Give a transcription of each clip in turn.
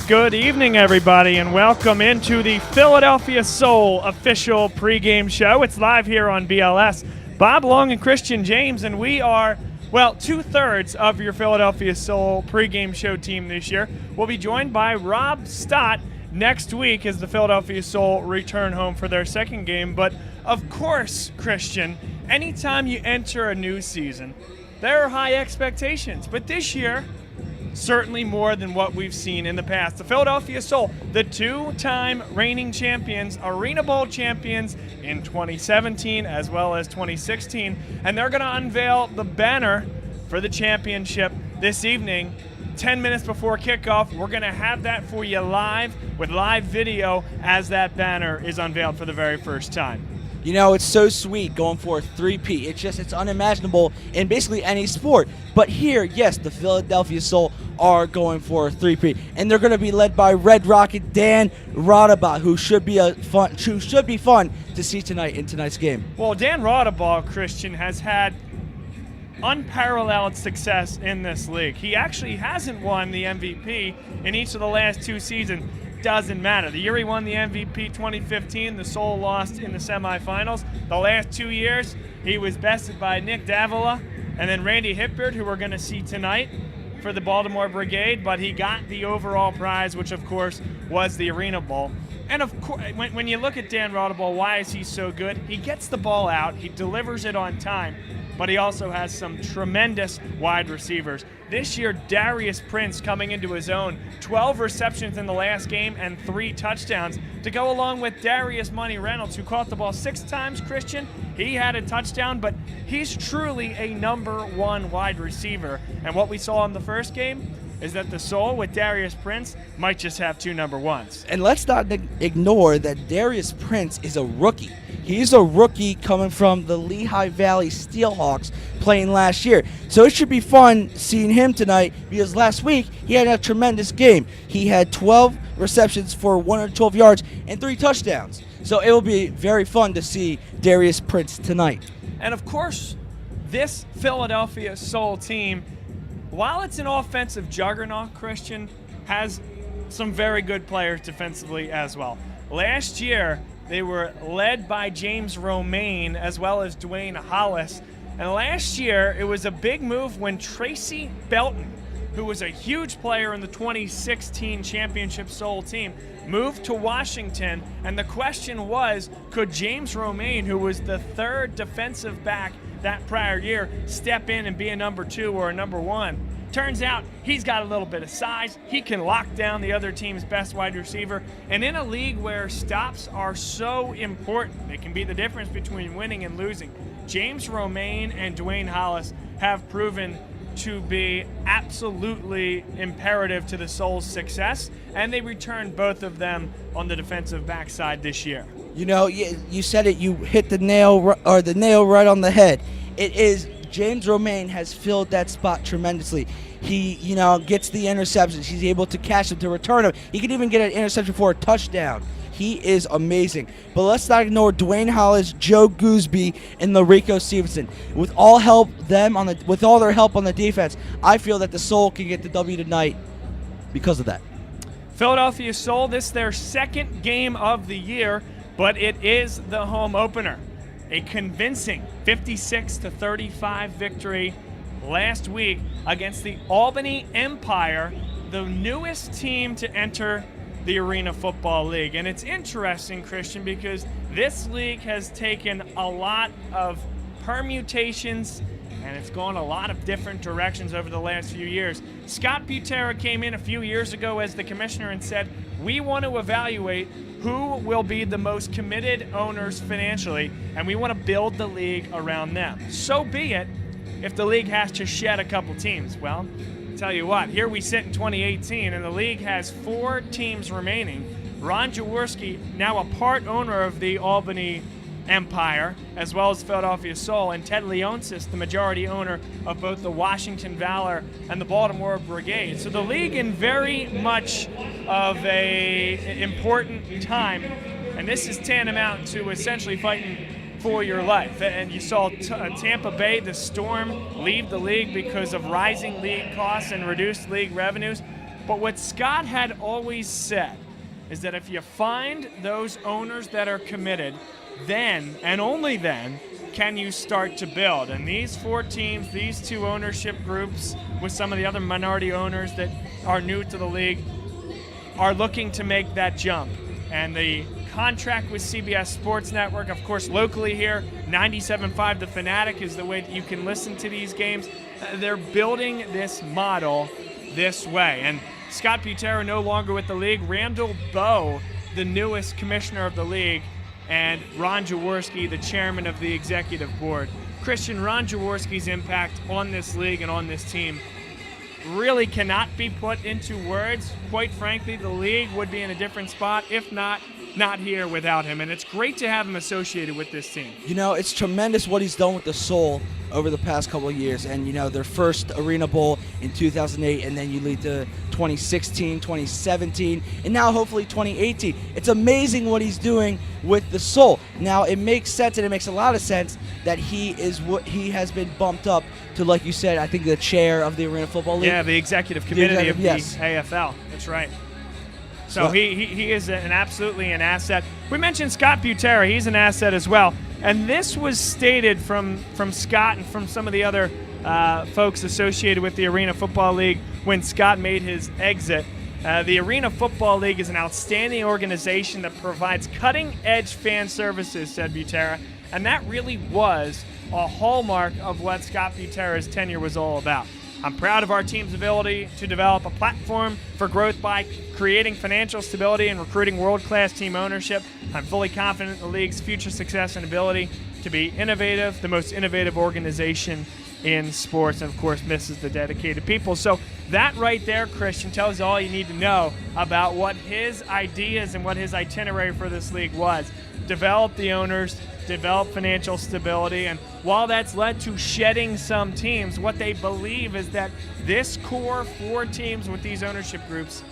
Good evening, everybody, and welcome into the Philadelphia Soul official pregame show. It's live here on BLS. Bob Long and Christian James, and we are, well, two-thirds of your Philadelphia Soul pregame show team this year. We'll be joined by Rob Stott next week as the Philadelphia Soul return home for their second game. But, of course, Christian, anytime you enter a new season, there are high expectations. But this year, certainly more than what we've seen in the past. The Philadelphia Soul, the two-time reigning champions, ArenaBowl champions in 2017 as well as 2016, and they're going to unveil the banner for the championship this evening. 10 minutes before kickoff, we're going to have that for you live with live video as that banner is unveiled for the very first time. You know, it's so sweet going for a three-peat. It's unimaginable in basically any sport. But here, yes, the Philadelphia Soul are going for a three-peat, and they're going to be led by Red Rocket Dan Rodabaugh, who should be fun to see tonight in tonight's game. Well, Dan Rodabaugh, Christian, has had unparalleled success in this league. He actually hasn't won the MVP in each of the last two seasons. Doesn't matter. The year he won the MVP, 2015, the Soul lost in the semifinals. The last 2 years, he was bested by Nick Davila and then Randy Hipbeard, who we're going to see tonight for the Baltimore Brigade, but he got the overall prize, which of course was the ArenaBowl. And of course, when you look at Dan Rodabaugh, why is he so good? He gets the ball out, he delivers it on time, but he also has some tremendous wide receivers. This year, Darius Prince coming into his own, 12 receptions in the last game and 3 touchdowns to go along with Darius Money Reynolds, who caught the ball 6 times, Christian. He had a touchdown, but he's truly a number one wide receiver. And what we saw in the first game is that the Soul with Darius Prince might just have 2 number ones. And let's not ignore that Darius Prince is a rookie. He's a rookie coming from the Lehigh Valley Steelhawks playing last year. So it should be fun seeing him tonight because last week he had a tremendous game. He had 12 receptions for 112 yards and 3 touchdowns. So it will be very fun to see Darius Prince tonight. And of course, this Philadelphia Soul team, while it's an offensive juggernaut, Christian, has some very good players defensively as well. Last year, they were led by James Romaine as well as Dwayne Hollis. And last year, it was a big move when Tracy Belton, who was a huge player in the 2016 Championship Soul team, moved to Washington. And the question was, could James Romaine, who was the 3rd defensive back that prior year, step in and be a number 2 or a number 1? Turns out he's got a little bit of size. He can lock down the other team's best wide receiver. And in a league where stops are so important, they can be the difference between winning and losing, James Romaine and Dwayne Hollis have proven to be absolutely imperative to the Soul's success, and they returned both of them on the defensive backside this year. You know, you said it. You hit the nail right on the head. It is James Romaine has filled that spot tremendously. He, gets the interceptions. He's able to catch them, to return them. He can even get an interception for a touchdown. He is amazing. But let's not ignore Dwayne Hollis, Joe Gooseby, and Larico Stevenson. With all their help on the defense, I feel that the Soul can get the W tonight because of that. Philadelphia Soul, this is their second game of the year, but it is the home opener. A convincing 56-35 victory last week against the Albany Empire, the newest team to enter the Arena Football League. And it's interesting, Christian, because this league has taken a lot of permutations and it's gone a lot of different directions over the last few years. Scott Butera came in a few years ago as the commissioner and said, we want to evaluate who will be the most committed owners financially, and we want to build the league around them. So be it if the league has to shed a couple teams. Well, tell you what, here we sit in 2018, and the league has 4 teams remaining. Ron Jaworski, now a part owner of the Albany Empire, as well as Philadelphia Soul, and Ted Leonsis, the majority owner of both the Washington Valor and the Baltimore Brigade. So the league in very much of a important time, and this is tantamount to essentially fighting for your life. And you saw Tampa Bay, the Storm, leave the league because of rising league costs and reduced league revenues. But what Scott had always said is that if you find those owners that are committed, then and only then can you start to build. And these 4 teams, these 2 ownership groups with some of the other minority owners that are new to the league are looking to make that jump. And the contract with CBS Sports Network, of course, locally here, 97.5 The Fanatic is the way that you can listen to these games. They're building this model this way. And Scott Butera no longer with the league. Randall Bowe, the newest commissioner of the league, and Ron Jaworski, the chairman of the executive board. Christian, Ron Jaworski's impact on this league and on this team really cannot be put into words. Quite frankly, the league would be in a different spot, if not here without him. And it's great to have him associated with this team. You know, it's tremendous what he's done with the Soul over the past couple of years. And, you know, their first Arena Bowl in 2008, and then you lead to 2016, 2017, and now hopefully 2018. It's amazing what he's doing with the Soul. Now, it makes sense, and it makes a lot of sense that he has been bumped up to, like you said, I think the chair of the Arena Football League. Yeah, the executive committee of the AFL. That's right. So he is absolutely an asset. We mentioned Scott Butera. He's an asset as well. And this was stated from Scott and from some of the other folks associated with the Arena Football League when Scott made his exit. The Arena Football League is an outstanding organization that provides cutting-edge fan services, said Butera. And that really was a hallmark of what Scott Butera's tenure was all about. I'm proud of our team's ability to develop a platform for growth by creating financial stability and recruiting world-class team ownership. I'm fully confident in the league's future success and ability to be innovative, the most innovative organization in sports, and of course misses the dedicated people. So that right there, Christian, tells you all you need to know about what his ideas and what his itinerary for this league was. Develop the owners, develop financial stability, and while that's led to shedding some teams, what they believe is that this core 4 teams with these ownership groups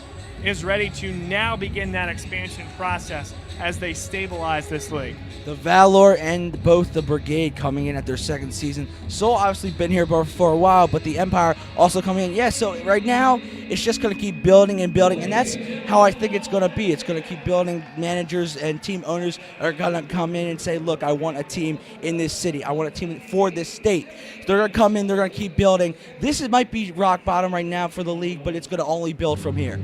is ready to now begin that expansion process as they stabilize this league. The Valor and both the Brigade coming in at their second season. Soul obviously been here for a while, but the Empire also coming in. Yeah, so right now it's just going to keep building and building, and that's how I think it's going to be. It's going to keep building. Managers and team owners are going to come in and say, look, I want a team in this city. I want a team for this state. They're going to come in. They're going to keep building. This might be rock bottom right now for the league, but it's going to only build from here.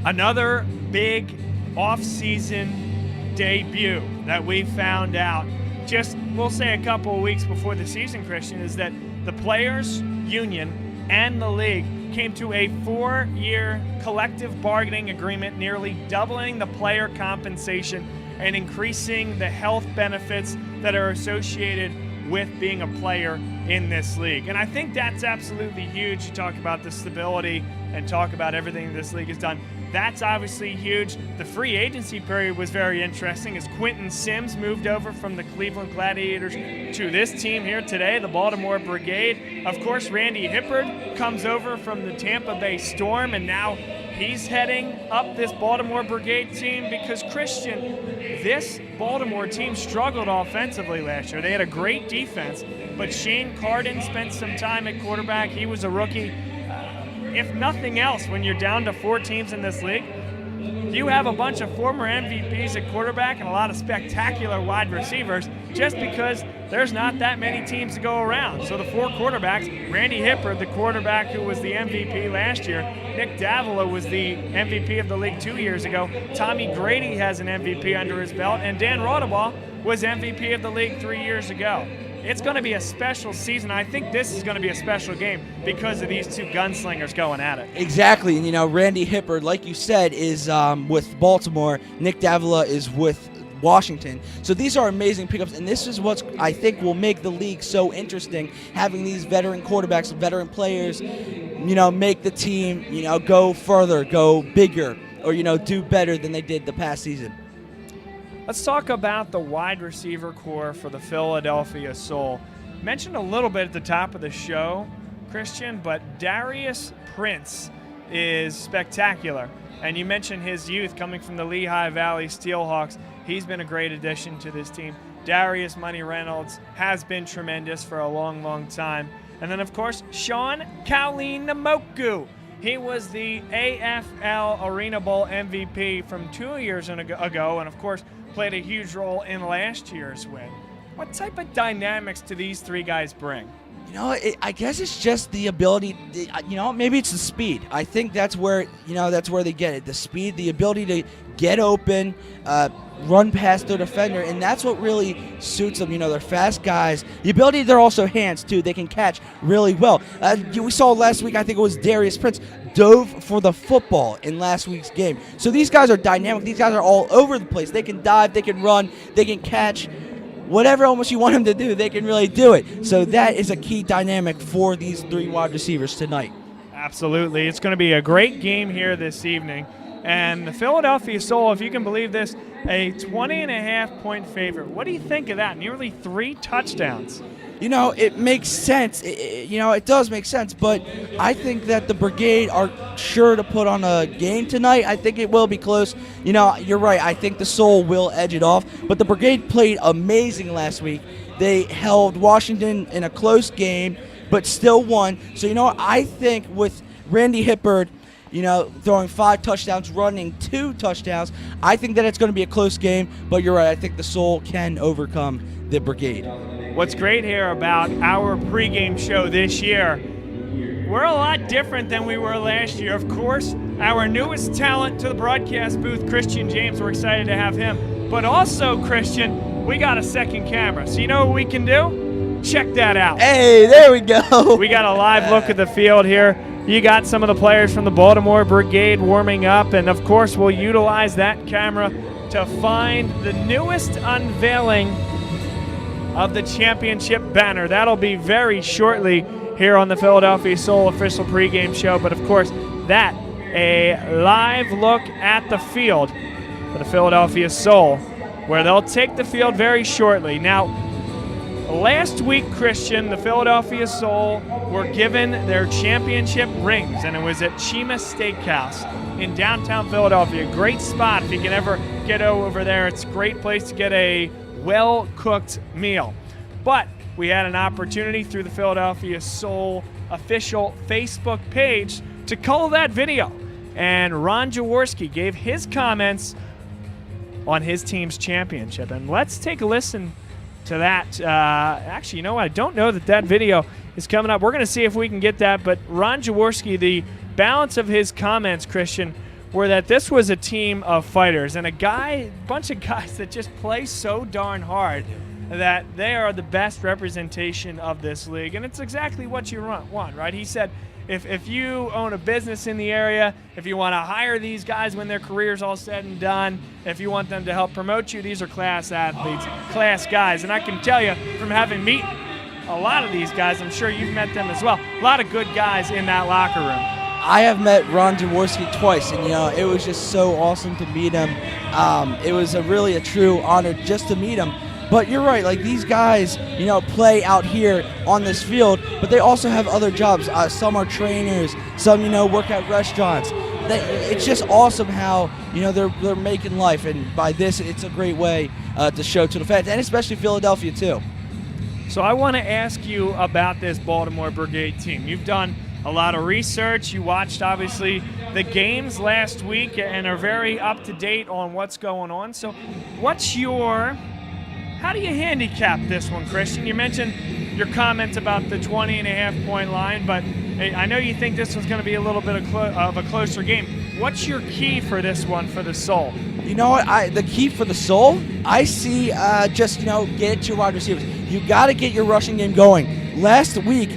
Another big off-season debut that we found out just, we'll say, a couple of weeks before the season, Christian, is that the players' union and the league came to a 4-year collective bargaining agreement, nearly doubling the player compensation and increasing the health benefits that are associated with being a player in this league. And I think that's absolutely huge. You talk about the stability and talk about everything this league has done. That's obviously huge. The free agency period was very interesting as Quentin Sims moved over from the Cleveland Gladiators to this team here today, the Baltimore Brigade. Of course, Randy Hippard comes over from the Tampa Bay Storm, and now he's heading up this Baltimore Brigade team because, Christian, this Baltimore team struggled offensively last year. They had a great defense, but Shane Carden spent some time at quarterback. He was a rookie. If nothing else, when you're down to 4 teams in this league, you have a bunch of former MVPs at quarterback and a lot of spectacular wide receivers just because there's not that many teams to go around. So the 4 quarterbacks, Randy Hippard, the quarterback who was the MVP last year, Nick Davila was the MVP of the league 2 years ago, Tommy Grady has an MVP under his belt, and Dan Rodabaugh was MVP of the league 3 years ago. It's going to be a special season. I think this is going to be a special game because of these 2 gunslingers going at it. Exactly. And, you know, Randy Hippard, like you said, is with Baltimore. Nick Davila is with Washington. So these are amazing pickups, and this is what I think will make the league so interesting, having these veteran quarterbacks, veteran players, you know, make the team, you know, go further, go bigger, or, you know, do better than they did the past season. Let's talk about the wide receiver core for the Philadelphia Soul. Mentioned a little bit at the top of the show, Christian, but Darius Prince is spectacular. And you mentioned his youth coming from the Lehigh Valley Steelhawks. He's been a great addition to this team. Darius Money Reynolds has been tremendous for a long, long time. And then, of course, Sean Kaulinamoku. He was the AFL Arena Bowl MVP from 2 years ago, and of course played a huge role in last year's win. What type of dynamics do these three guys bring? I guess it's just the ability. Maybe it's the speed. I think that's where they get it. The speed, the ability to get open, run past their defender, and that's what really suits them. They're fast guys. The ability, they're also hands too. They can catch really well. We saw last week, I think it was Darius Prince dove for the football in last week's game. So these guys are dynamic. These guys are all over the place. They can dive, they can run, they can catch. Whatever almost you want them to do, they can really do it. So that is a key dynamic for these three wide receivers tonight. Absolutely. It's going to be a great game here this evening. And the Philadelphia Soul, if you can believe this, a 20.5-point favorite. What do you think of that? Nearly 3 touchdowns. It makes sense. It does make sense, but I think that the Brigade are sure to put on a game tonight. I think it will be close. You're right. I think the Soul will edge it off, but the Brigade played amazing last week. They held Washington in a close game, but still won. So, I think with Randy Hippard, throwing 5 touchdowns, running 2 touchdowns, I think that it's going to be a close game, but you're right. I think the Soul can overcome the Brigade. What's great here about our pregame show this year, we're a lot different than we were last year. Of course, our newest talent to the broadcast booth, Christian James, we're excited to have him. But also, Christian, we got a second camera. So you know what we can do? Check that out. Hey, there we go. We got a live look at the field here. You got some of the players from the Baltimore Brigade warming up, and of course we'll utilize that camera to find the newest unveiling of the championship banner. That'll be very shortly here on the Philadelphia Soul official pregame show. But of course, a live look at the field for the Philadelphia Soul, where they'll take the field very shortly. Now, last week, Christian, the Philadelphia Soul were given their championship rings, and it was at Chima Steakhouse in downtown Philadelphia. Great spot if you can ever get over there. It's a great place to get a well-cooked meal. But we had an opportunity through the Philadelphia Soul official Facebook page to cull that video. And Ron Jaworski gave his comments on his team's championship. And let's take a listen to that. Actually, you know what? I don't know that video is coming up. We're going to see if we can get that. But Ron Jaworski, the balance of his comments, Christian, were that this was a team of fighters and a bunch of guys that just play so darn hard that they are the best representation of this league. And it's exactly what you want, right? He said, if you own a business in the area, if you want to hire these guys when their career's all said and done, if you want them to help promote you, these are class athletes, class guys. And I can tell you from having met a lot of these guys, I'm sure you've met them as well, a lot of good guys in that locker room. I have met Ron Jaworski twice, and it was just so awesome to meet him. It was really a true honor just to meet him. But you're right, like these guys, play out here on this field, but they also have other jobs. Some are trainers, some, work at restaurants. It's just awesome how, they're making life, and by this, it's a great way to show to the fans, and especially Philadelphia too. So I want to ask you about this Baltimore Brigade team. You've done a lot of research. You watched, obviously, the games last week and are very up to date on what's going on. So how do you handicap this one, Christian? You mentioned your comments about the 20.5-point line, but I know you think this one's going to be a little bit of a closer game. What's your key for this one for the Soul? You know what? The key for the Soul, I see get your wide receivers. You got to get your rushing game going. Last week,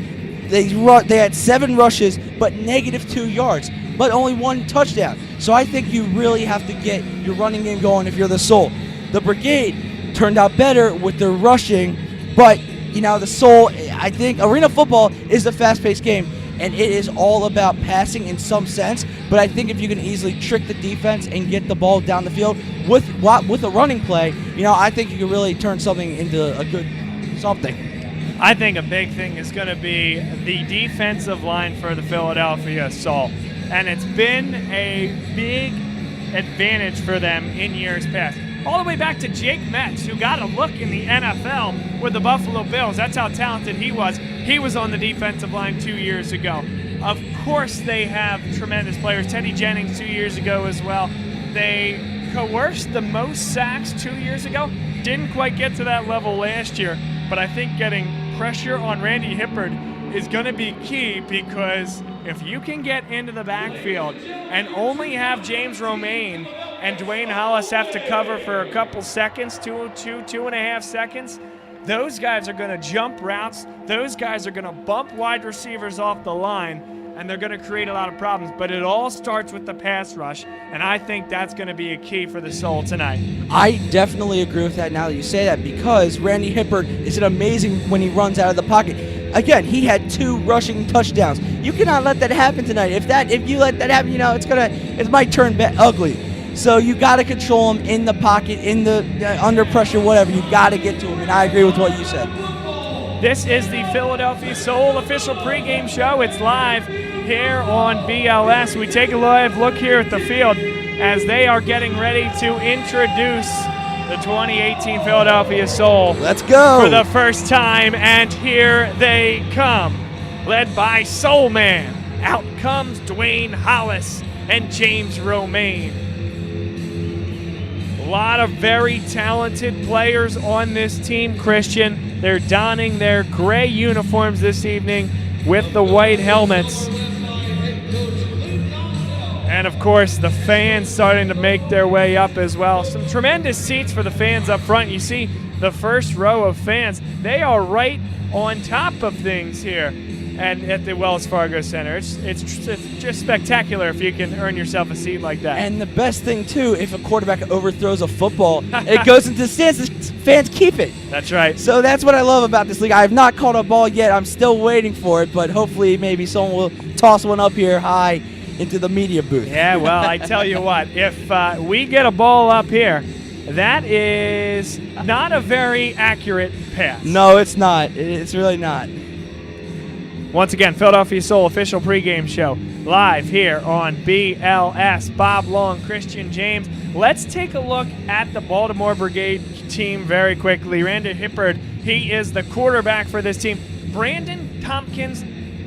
they had 7 rushes, but -2 yards, but only 1 touchdown. So I think you really have to get your running game going if you're the Soul. The Brigade turned out better with their rushing, but the Soul, I think arena football is a fast-paced game, and it is all about passing in some sense. But I think if you can easily trick the defense and get the ball down the field with a running play, I think you can really turn something into a good something. I think a big thing is going to be the defensive line for the Philadelphia Soul. And it's been a big advantage for them in years past. All the way back to Jake Metz, who got a look in the NFL with the Buffalo Bills. That's how talented he was. He was on the defensive line 2 years ago. Of course they have tremendous players. Teddy Jennings 2 years ago as well. They coerced the most sacks 2 years ago. Didn't quite get to that level last year, but I think getting pressure on Randy Hippard is going to be key, because if you can get into the backfield and only have James Romaine and Dwayne Hollis have to cover for a couple seconds, two and a half seconds, those guys are going to jump routes. Those guys are going to bump wide receivers off the line, and they're going to create a lot of problems. But it all starts with the pass rush, and I think that's going to be a key for the Soul tonight. I definitely agree with that now that you say that, because Randy Hippard is an amazing when he runs out of the pocket. Again, he had 2 rushing touchdowns. You cannot let that happen tonight. If you let that happen, it might turn ugly. So you got to control him in the pocket, in the under pressure, whatever. You got to get to him, and I agree with what you said. This is the Philadelphia Soul official pregame show. It's live here on BLS. We take a live look here at the field as they are getting ready to introduce the 2018 Philadelphia Soul. Let's go. For the first time, and here they come. Led by Soul Man. Out comes Dwayne Hollis and James Romaine. A lot of very talented players on this team, Christian. They're donning their gray uniforms this evening with the white helmets. And, of course, the fans starting to make their way up as well. Some tremendous seats for the fans up front. You see the first row of fans. They are right on top of things here at the Wells Fargo Center. It's just spectacular if you can earn yourself a seat like that. And the best thing, too, if a quarterback overthrows a football, it goes into the stands, the fans keep it. That's right. So that's what I love about this league. I have not caught a ball yet. I'm still waiting for it, but hopefully maybe someone will toss one up here high into the media booth. Yeah, well, I tell you what, if we get a ball up here, that is not a very accurate pass. No, it's not. It's really not. Once again, Philadelphia Soul official pregame show live here on BLS. Bob Long, Christian James. Let's take a look at the Baltimore Brigade team very quickly. Randy Hippard, he is the quarterback for this team. Brandon Tompkins,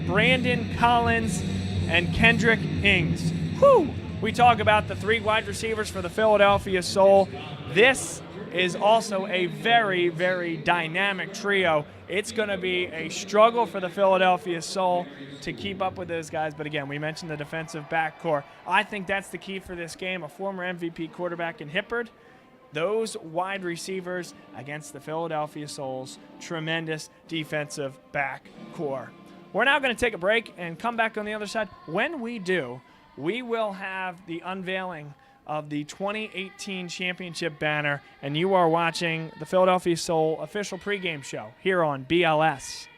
Brandon Collins, and Kendrick Ings. Whew! We talk about the 3 wide receivers for the Philadelphia Soul. This is also a very, very dynamic trio. It's going to be a struggle for the Philadelphia Soul to keep up with those guys. But again, we mentioned the defensive backcourt. I think that's the key for this game. A former MVP quarterback in Hippard. Those wide receivers against the Philadelphia Soul's tremendous defensive backcourt. We're now going to take a break and come back on the other side. When we do, we will have the unveiling of the 2018 championship banner, and you are watching the Philadelphia Soul official pregame show here on BLS.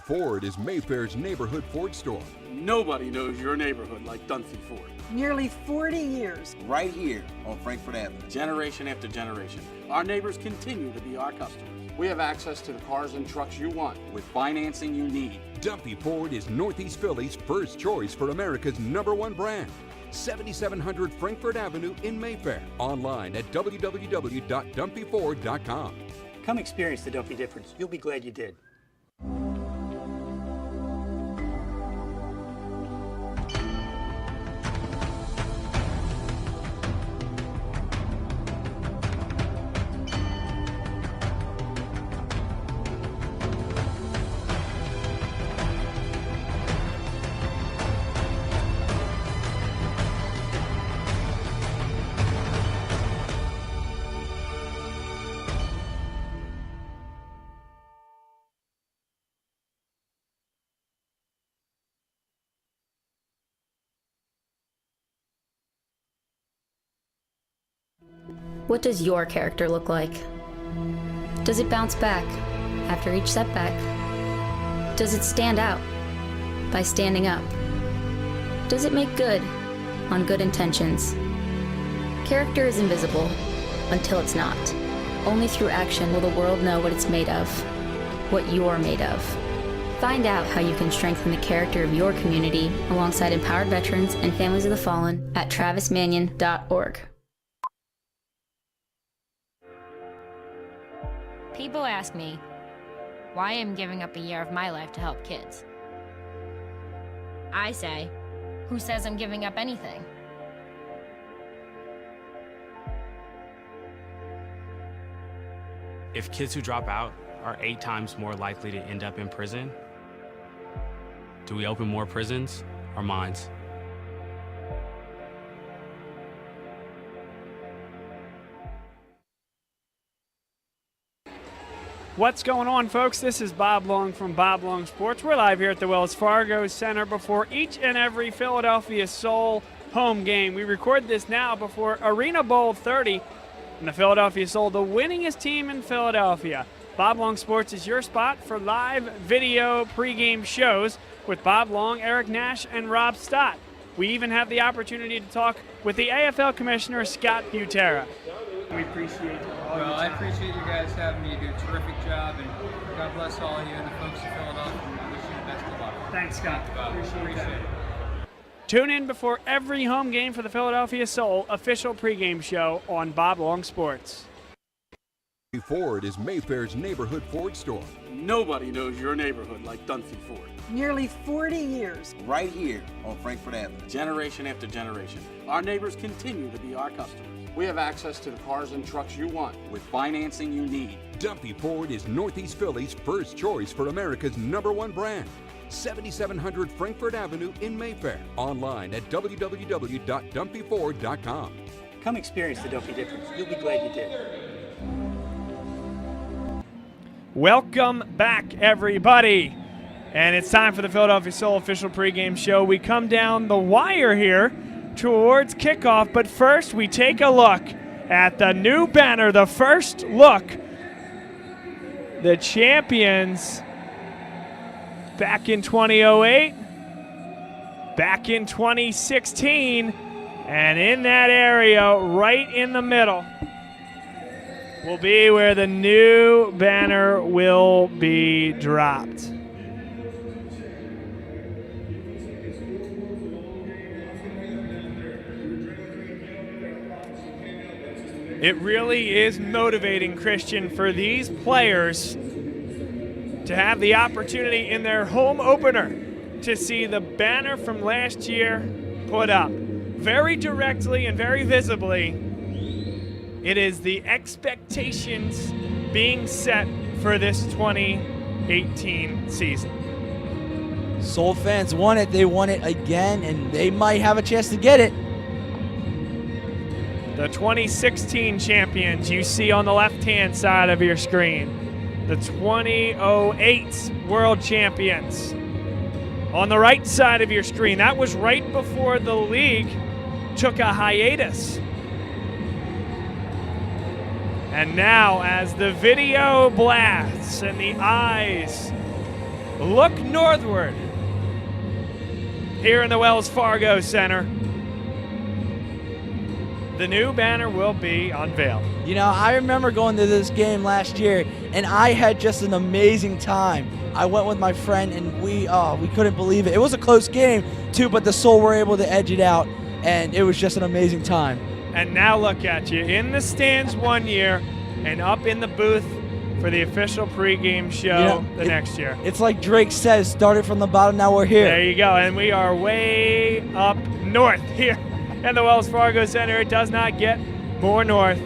Ford is Mayfair's neighborhood Ford store. Nobody knows your neighborhood like Dunphy Ford. Nearly 40 years. Right here on Frankfort Avenue. Generation after generation. Our neighbors continue to be our customers. We have access to the cars and trucks you want with financing you need. Dunphy Ford is Northeast Philly's first choice for America's #1 brand. 7700 Frankfort Avenue in Mayfair. Online at www.dunphyford.com. Come experience the Dunphy difference. You'll be glad you did. What does your character look like? Does it bounce back after each setback? Does it stand out by standing up? Does it make good on good intentions? Character is invisible until it's not. Only through action will the world know what it's made of, what you're made of. Find out how you can strengthen the character of your community alongside empowered veterans and families of the fallen at travismanion.org. People ask me why I'm giving up a year of my life to help kids. I say. Who says I'm giving up anything? If kids who drop out are 8 times more likely to end up in prison, do we open more prisons or mines? What's going on, folks? This is Bob Long from Bob Long Sports. We're live here at the Wells Fargo Center before each and every Philadelphia Soul home game. We record this now before ArenaBowl 30, and the Philadelphia Soul, the winningest team in Philadelphia. Bob Long Sports is your spot for live video pregame shows with Bob Long, Eric Nash, and Rob Stott. We even have the opportunity to talk with the AFL Commissioner, Scott Butera. We appreciate all your time. I appreciate you guys having me. You do a terrific job, and God bless all of you and the folks in Philadelphia. I wish you the best of luck. Thanks, Scott. Appreciate it. Tune in before every home game for the Philadelphia Soul official pregame show on Bob Long Sports. Ford is Mayfair's neighborhood Ford store. Nobody knows your neighborhood like Dunphy Ford. Nearly 40 years. Right here on Frankfurt Avenue. Generation after generation, our neighbors continue to be our customers. We have access to the cars and trucks you want with financing you need. Dunphy Ford is Northeast Philly's first choice for America's #1 brand. 7700 Frankfurt Avenue in Mayfair. Online at www.dumpyford.com. Come experience the Dumpy difference. You'll be glad you did. Welcome back, everybody. And it's time for the Philadelphia Soul official pregame show. We come down the wire here towards kickoff, but first we take a look at the new banner, the first look. The champions back in 2008, back in 2016, and in that area right in the middle will be where the new banner will be dropped. It really is motivating, Christian, for these players to have the opportunity in their home opener to see the banner from last year put up. Very directly and very visibly, it is the expectations being set for this 2018 season. Soul fans want it. They want it again, and they might have a chance to get it. The 2016 champions you see on the left-hand side of your screen. The 2008 world champions on the right side of your screen. That was right before the league took a hiatus. And now, as the video blasts and the eyes look northward here in the Wells Fargo Center, the new banner will be unveiled. You know, I remember going to this game last year, and I had just an amazing time. I went with my friend, and we couldn't believe it. It was a close game, too, but the Soul were able to edge it out, and it was just an amazing time. And now look at you, in the stands one year and up in the booth for the official pregame show next year. It's like Drake says, started from the bottom, now we're here. There you go, and we are way up north here in the Wells Fargo Center. It does not get more north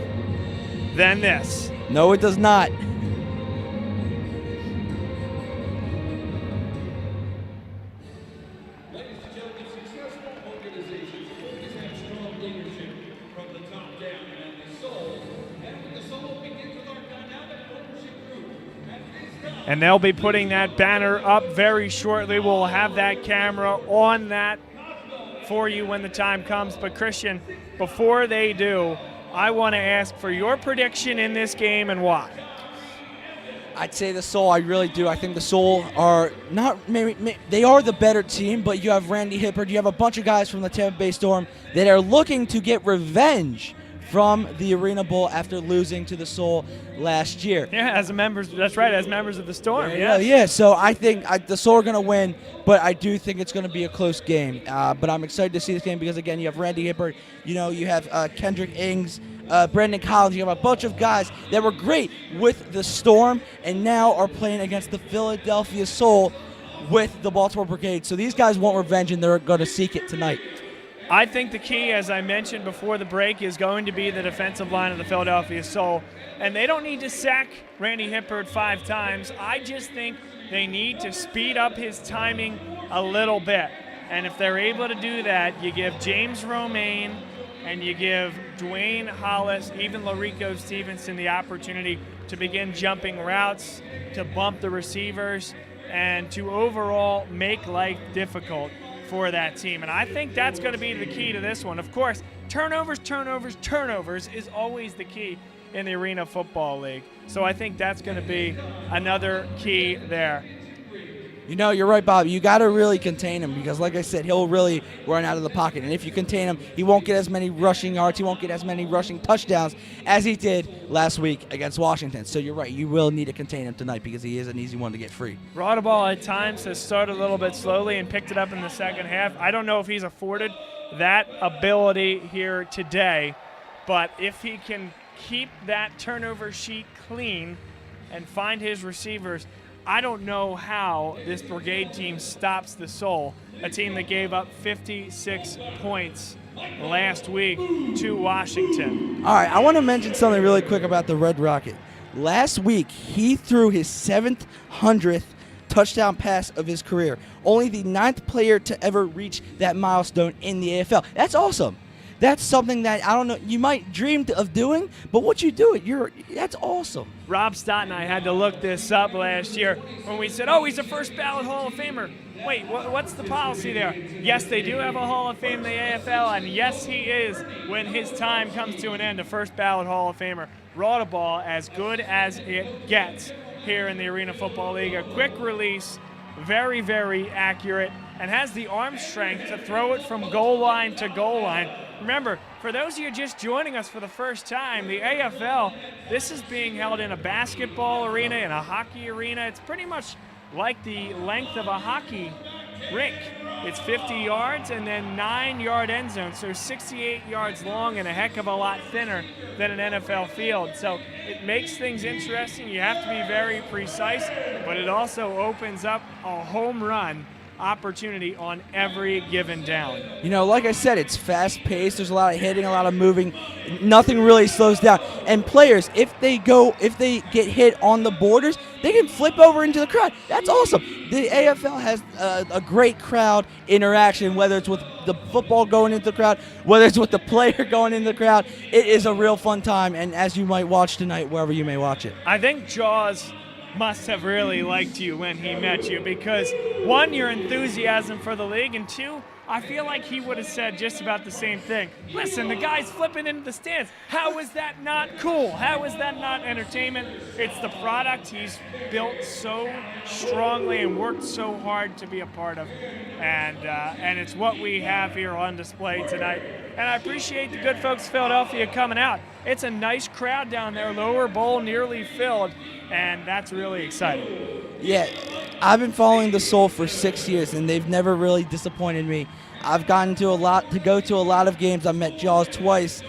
than this. No, it does not. Ladies and gentlemen, successful organizations always have strong leadership from the top down, and the Soul begins with our dynamic ownership group. And they'll be putting that banner up very shortly. We'll have that camera on that for you when the time comes. But Christian, before they do, I want to ask for your prediction in this game and why. I'd say the Soul, I really do. I think the Soul are not, maybe they are the better team, but you have Randy Hippard, you have a bunch of guys from the Tampa Bay Storm that are looking to get revenge from the ArenaBowl after losing to the Soul last year. Yeah, as members, that's right, as members of the Storm. Yeah, so I think the Soul are going to win, but I do think it's going to be a close game. But I'm excited to see this game because, again, you have Randy Hippard, you have Kendrick Ings, Brendan Collins. You have a bunch of guys that were great with the Storm and now are playing against the Philadelphia Soul, with the Baltimore Brigade. So these guys want revenge, and they're going to seek it tonight. I think the key, as I mentioned before the break, is going to be the defensive line of the Philadelphia Soul. And they don't need to sack Randy Hippard 5 times. I just think they need to speed up his timing a little bit. And if they're able to do that, you give James Romaine and you give Dwayne Hollis, even Larico Stevenson, the opportunity to begin jumping routes, to bump the receivers, and to overall make life difficult for that team. And I think that's going to be the key to this one. Of course, turnovers is always the key in the Arena Football League. So I think that's going to be another key there. You know, you're right, Bob. You got to really contain him because, like I said, he'll really run out of the pocket. And if you contain him, he won't get as many rushing yards. He won't get as many rushing touchdowns as he did last week against Washington. So you're right. You will need to contain him tonight because he is an easy one to get free. ArenaBowl at times has started a little bit slowly and picked it up in the second half. I don't know if he's afforded that ability here today, but if he can keep that turnover sheet clean and find his receivers, I don't know how this Brigade team stops the Soul, a team that gave up 56 points last week to Washington. All right, I want to mention something really quick about the Red Rocket. Last week, he threw his 700th touchdown pass of his career. Only the 9th player to ever reach that milestone in the AFL. That's awesome. That's something that, I don't know, you might dream of doing, but once you do it, that's awesome. Rob Stott and I had to look this up last year when we said, oh, he's a first ballot Hall of Famer. Wait, what's the policy there? Yes, they do have a Hall of Fame in the AFL, and yes, he is, when his time comes to an end, a first ballot Hall of Famer. ArenaBowl, as good as it gets here in the Arena Football League. A quick release, very, very accurate, and has the arm strength to throw it from goal line to goal line. Remember, for those of you just joining us for the first time, the AFL, this is being held in a basketball arena, in a hockey arena. It's pretty much like the length of a hockey rink. It's 50 yards and then 9-yard end zone, so 68 yards long and a heck of a lot thinner than an NFL field. So it makes things interesting. You have to be very precise, but it also opens up a home run opportunity on every given down. You know, like I said, it's fast-paced. There's a lot of hitting, a lot of moving. Nothing really slows down. And players, if they get hit on the borders, they can flip over into the crowd. That's awesome. The AFL has a great crowd interaction, whether it's with the football going into the crowd, whether it's with the player going into the crowd. It is a real fun time, and as you might watch tonight, wherever you may watch it. I think Jaws must have really liked you when he met you because, one, your enthusiasm for the league, and two, I feel like he would have said just about the same thing. Listen, the guy's flipping into the stands. How is that not cool? How is that not entertainment? It's the product he's built so strongly and worked so hard to be a part of. And it's what we have here on display tonight. And I appreciate the good folks of Philadelphia coming out. It's a nice crowd down there, lower bowl nearly filled, and that's really exciting. Yeah, I've been following the Soul for 6 years, and they've never really disappointed me. I've gotten to go to a lot of games. I've met Jaws twice,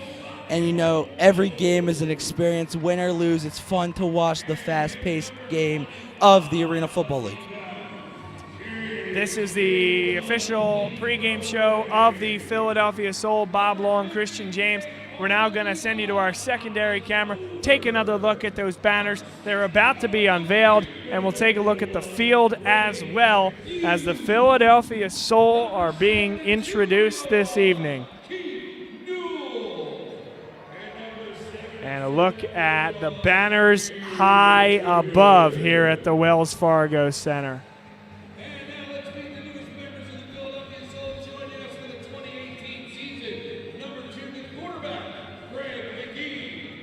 and you know, every game is an experience. Win or lose, it's fun to watch the fast-paced game of the Arena Football League. This is the official pregame show of the Philadelphia Soul. Bob Long, Christian James. We're now going to send you to our secondary camera, take another look at those banners. They're about to be unveiled, and we'll take a look at the field as well as the Philadelphia Soul are being introduced this evening. And a look at the banners high above here at the Wells Fargo Center.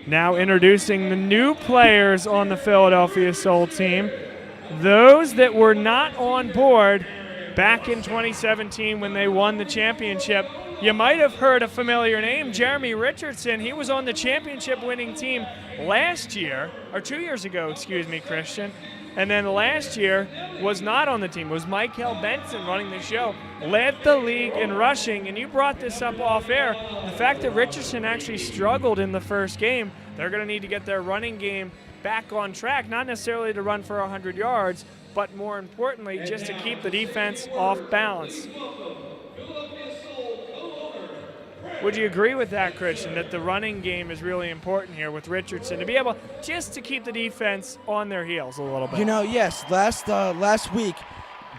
Now introducing the new players on the Philadelphia Soul team. Those that were not on board back in 2017 when they won the championship. You might have heard a familiar name, Jeremy Richardson. He was on the championship-winning team last year, or 2 years ago, excuse me, Christian. And then last year was not on the team. It was Michael Benson running the show. Led the league in rushing, and you brought this up off air. The fact that Richardson actually struggled in the first game, they're going to need to get their running game back on track, not necessarily to run for 100 yards, but more importantly, just to keep the defense off balance. Would you agree with that, Christian, that the running game is really important here with Richardson to be able just to keep the defense on their heels a little bit? You know, yes, last week,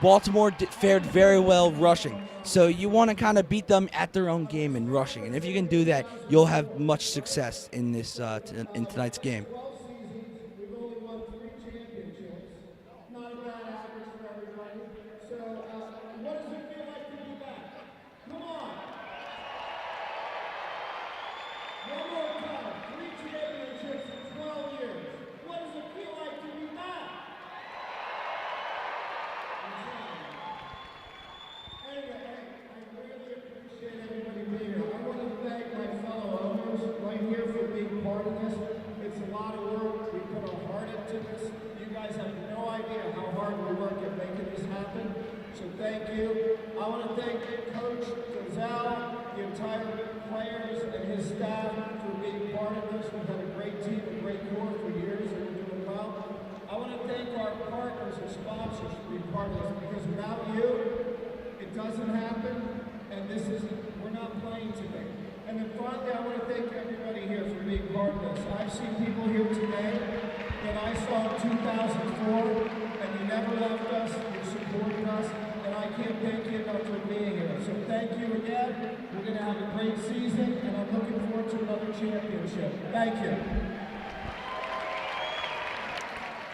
Baltimore fared very well rushing. So you want to kind of beat them at their own game in rushing. And if you can do that, you'll have much success in this in tonight's game.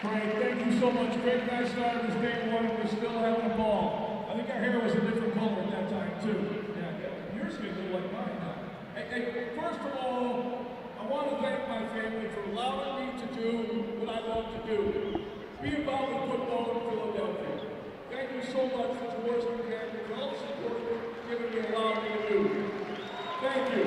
Thank you so much. Great night started this day one. We're still having a ball. I think our hair was a different color at that time, too. Yeah, yours is like mine now. Hey, first of all, I want to thank my family for allowing me to do what I love to do. Be involved in football in Philadelphia. Thank you so much to the Worcester family for all the support given me and allowing me to do. Thank you.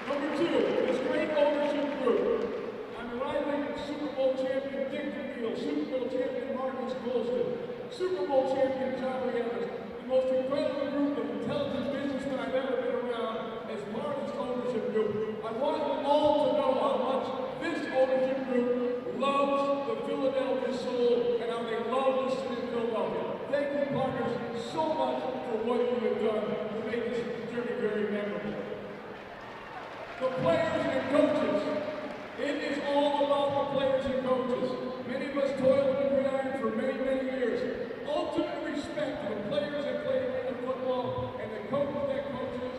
Number two, this great ownership group. I'm arriving Super Bowl champion Dick DeVille, Super Bowl champion Marcus Golston, Super Bowl champion John Evans, the most incredible group of intelligent businessmen I've ever been around as part of this ownership group. I want you all to know how much this ownership group loves the Philadelphia soul and how they love the city of Philadelphia. Thank you, partners, so much for what you have done to make this journey very memorable. The players and coaches. It is all about the players and coaches. Many of us toiled in the gridiron for many, many years. Ultimate respect to the players that play arena football and the coaches that coaches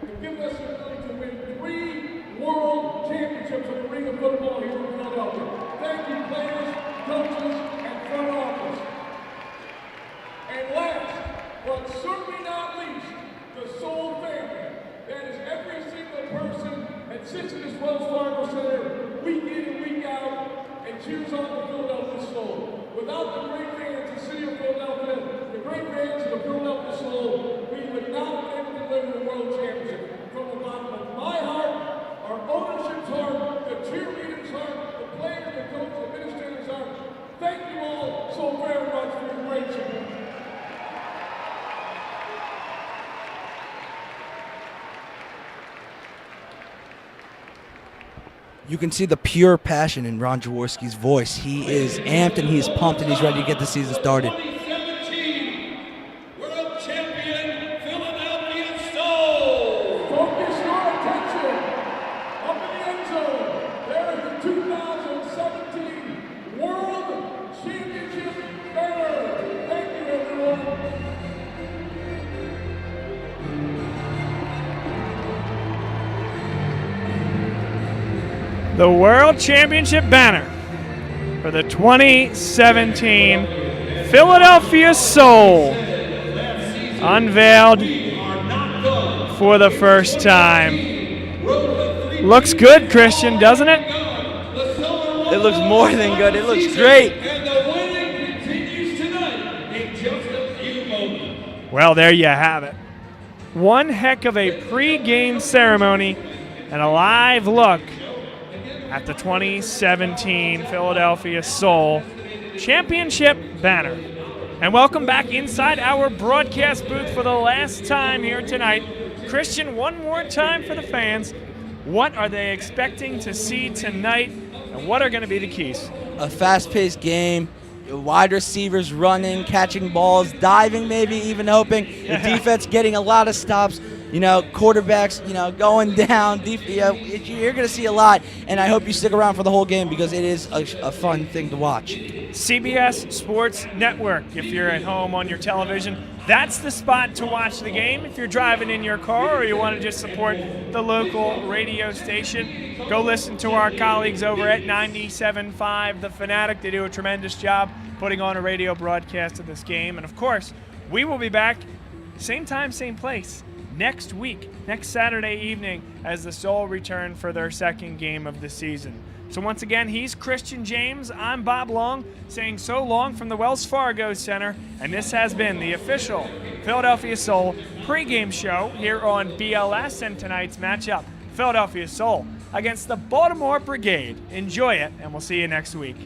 to give us the ability to win 3 world championships of arena football here in Philadelphia. Thank you, players, coaches, and front office. And last, but certainly not least, the Soul family. That is every single person that sits in this Wells Fargo Center week in and week out and cheers on the Philadelphia Soul. Without the great fans of the city of Philadelphia, the great fans of the Philadelphia Soul, we would not have been able to deliver the World Championship. From the bottom of my heart, our ownership's heart, the cheerleaders' heart, the players, the coaches, the administrators' heart, thank you all so very much for your great support. You can see the pure passion in Ron Jaworski's voice. He is amped and he's pumped and he's ready to get the season started. 2017 World Champion Philadelphia Soul. Focus your attention. Up in the end zone, there is the 2017 World Championship banner. Thank you, everyone. The World Championship banner for the 2017 Philadelphia Soul, unveiled for the first time. Looks good, Christian, doesn't it? It looks more than good. It looks great. And the winning continues tonight in just a few moments. Well, there you have it. One heck of a pre-game ceremony and a live look at the 2017 Philadelphia Soul Championship banner. And welcome back inside our broadcast booth for the last time here tonight. Christian, one more time for the fans. What are they expecting to see tonight, and what are going to be the keys? A fast-paced game, wide receivers running, catching balls, diving, maybe even hoping. The defense getting a lot of stops. Quarterbacks, going down. You're going to see a lot, and I hope you stick around for the whole game because it is a fun thing to watch. CBS Sports Network. If you're at home on your television, that's the spot to watch the game. If you're driving in your car or you want to just support the local radio station, go listen to our colleagues over at 97.5 The Fanatic. They do a tremendous job putting on a radio broadcast of this game. And, of course, we will be back same time, same place next week, next Saturday evening, as the Soul return for their second game of the season. So once again, he's Christian James. I'm Bob Long, saying so long from the Wells Fargo Center, and this has been the official Philadelphia Soul pregame show here on BLS, and tonight's matchup, Philadelphia Soul against the Baltimore Brigade. Enjoy it, and we'll see you next week.